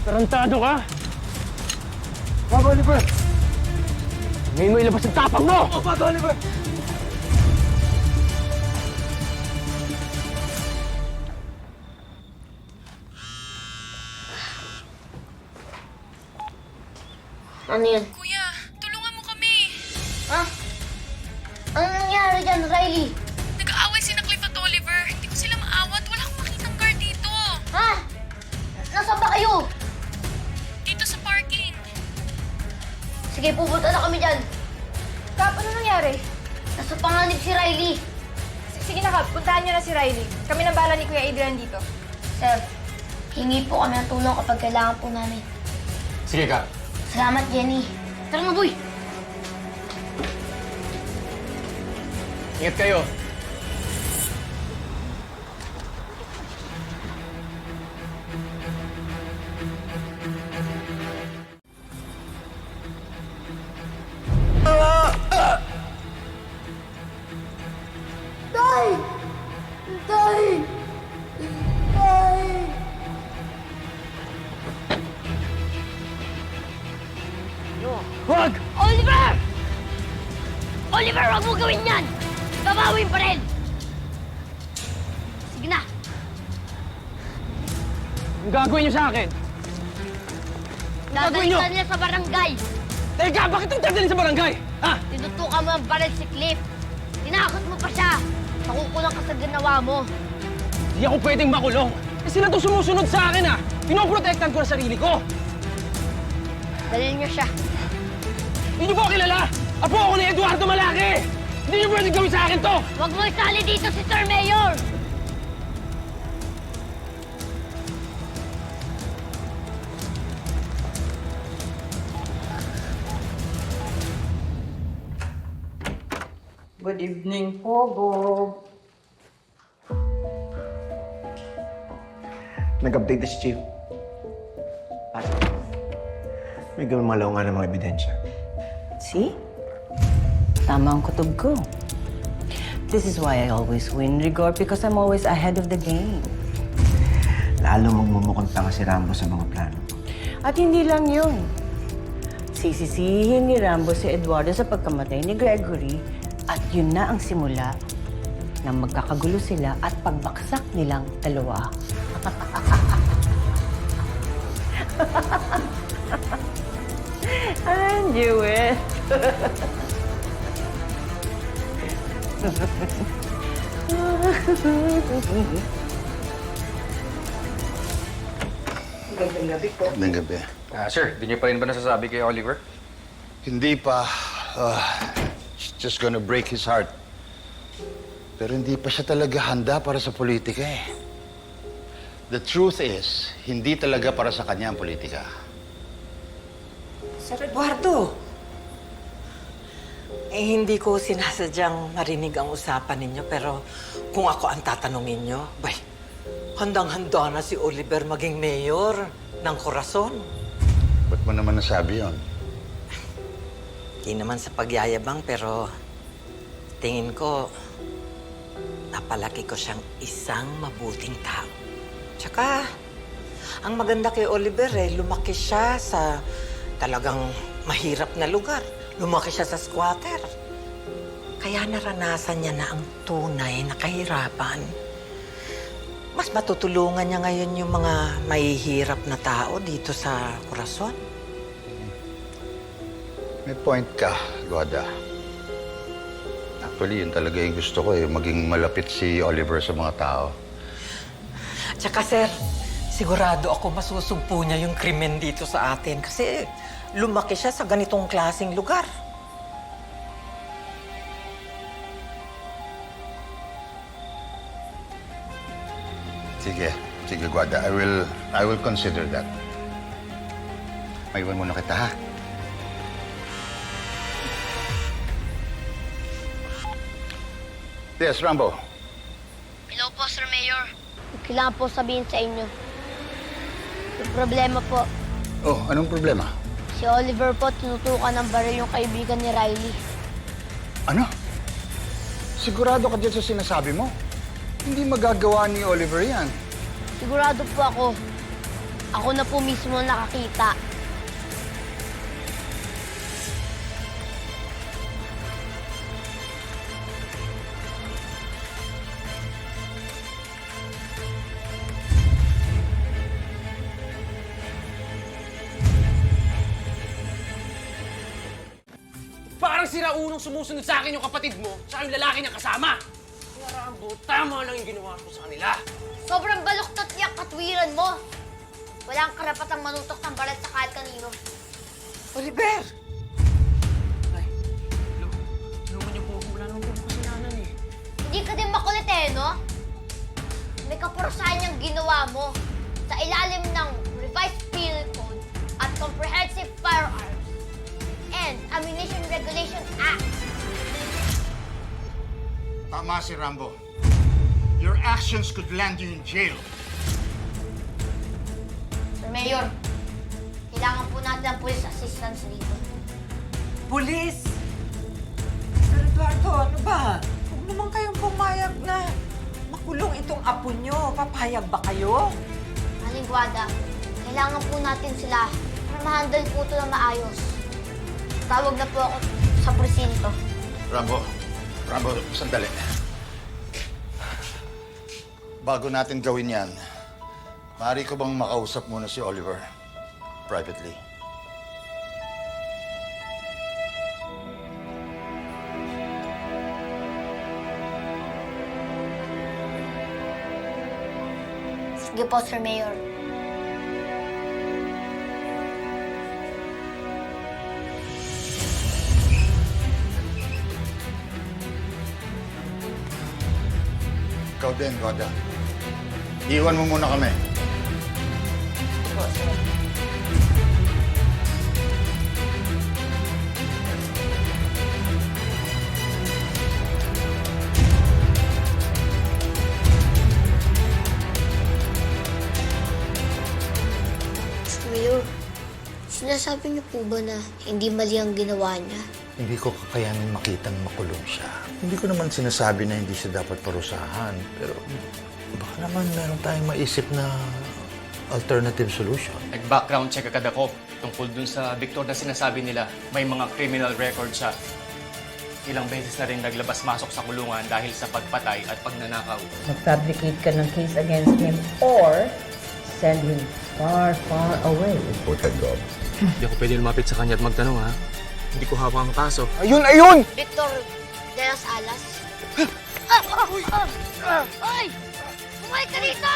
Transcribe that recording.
Tarantado ka? Papa Oliver! Ngayon mo ilabas ang tapang mo! Papa Oliver! Ano yan? Kuya, tulungan mo kami. Ha? Ano nangyari dyan, Riley? Nag-aaway si Cliff at Oliver. Hindi ko sila maawat. Wala akong makitang guard dito. Ha? Nasaan ba kayo? Dito sa parking. Sige, pupunta na kami dyan. Kap, ano nangyari? Nasa panganib si Riley. Sige na, Kap. Puntahan niyo na si Riley. Kami nang bala ni Kuya Adrian dito. Sir, hingi po kami ng tulong kapag kailangan po namin. Sige ka. Salamat, Jenny. Tara na, boy. Ingat kayo. Tay! Tay! Tay! Huwag! Oliver! Oliver, huwag mo gawin yan! Babawin pa rin! Sige na. Ang gagawin niyo sa akin? Gagawin Dadalhin nyo! ka nila sa barangay. Teka, bakit ang dadalhin sa barangay? Ha? Tinutukan mo ang baril si Cliff. Tinakot mo pa siya. Nakukulang ka sa ginawa mo. Hindi ako pwedeng makulong. Eh sila to sumusunod sa akin, ha? Pinoprotektan ko ang sarili ko. Dalhin niyo siya. Hindi niyo po ako kilala! Apo ako ni Eduardo Malaki! Hindi niyo pwedeng gawin sa akin to! Huwag mo isali dito si Sir Mayor! Good evening po, Bob. Nag-update na si Chief. At may gumamalaw nga ng mga ebidensya. See? Tama ang kutob ko. This is why I always win, Rigor, because I'm always ahead of the game. Lalo magmumukhang tanga si Rambo sa mga plano. At hindi lang yun. Sisisihin ni Rambo si Eduardo sa pagkamatay ni Gregory at yun na ang simula ng magkakagulo sila at pagbaksak nilang dalawa. I knew it. Magandang gabi po. Magandang gabi. Sir, di niyo pa rin ba nasasabi kay Oliver? Hindi pa. It's just gonna break his heart. Pero hindi pa siya talaga handa para sa politika eh. The truth is, hindi talaga para sa kanya ang politika. Sir Eduardo, hindi ko sinasadyang marinig ang usapan ninyo, pero kung ako ang tatanungin nyo, handang-handa na si Oliver maging mayor ng Corazon. Ba't mo naman nasabi yun? Di naman sa pagyayabang, pero tingin ko, napalaki ko siyang isang mabuting tao. Tsaka, ang maganda kay Oliver lumaki siya sa talagang mahirap na lugar. Lumaki siya sa squatter. Kaya naranasan niya na ang tunay na kahirapan. Mas matutulungan niya ngayon yung mga mahihirap na tao dito sa Corazon. May point ka, Guada. Actually, yun talaga yung gusto ko maging malapit si Oliver sa mga tao. Tsaka, sir, sigurado ako masusugpo niya yung krimen dito sa atin kasi lumaki siya sa ganitong klaseng lugar. Sige, Guada. I will consider that. Maiwan muna kita, ha? Yes, Rambo. Hello po, Sir Mayor. Kailangan po sabihin sa inyo. Yung problema po, Oh, anong problema? si Si Oliver po tinutukan ng baril yung kaibigan ni Riley. Ano? Sigurado ka dyan sa sinasabi mo? Hindi magagawa ni Oliver yan. Sigurado po ako. Ako na po mismo nakakita. Parang si Raunong sumusunod sa akin yung kapatid mo, tsaka yung lalaki niya kasama. Kaya Rambo, tama lang yung ginawa ko sa kanila. Sobrang baluktot niya katwiran mo. Wala kang karapatang manutok ng balat sa kahit kanino. Oliver! Ay, tulungan niyo po ako. Wala naman po ako kasalanan eh. Hindi ka din makulit eh, no? May kapurusahan niyang ginawa mo sa ilalim ng Revised Penal Code at Comprehensive Firearms and Ammunition Regulation Act. Tama si Rambo. Your actions could land you in jail. Sir Mayor, kailangan po natin ang police assistance dito. Pulis! Sir Eduardo, ano ba? Huwag naman kayong pumayag na makulong itong apo nyo. Papayag ba kayo? Aling Guada, kailangan po natin sila para ma-handle po ito na maayos. Tawag na po ako sa presinto. Rambo, sandali. Bago natin gawin yan, maaari ko bang makausap muna si Oliver privately? Sige po, Sir Mayor. Ikaw din, Goda. Iwan mo muna kami. Sir Mayor, sinasabi niyo po ba na hindi mali ang ginawa niya? Hindi ko kakayanin makitang makulong siya. Hindi ko naman sinasabi na hindi siya dapat parusahan. Pero baka naman meron tayong maisip na alternative solution. Nag-background check agad ako tungkol dun sa Victor na sinasabi nila may mga criminal record siya. Ilang beses na rin naglabas-masok sa kulungan dahil sa pagpatay at pagnanakaw. Mag-fabricate ka ng case against him or send him far, far away. Hindi ako pwede lumapit sa kanya at magtanong ha. Hindi ko hawak ang kaso. Victor de las Alas. Ay! Bumalik ka dito!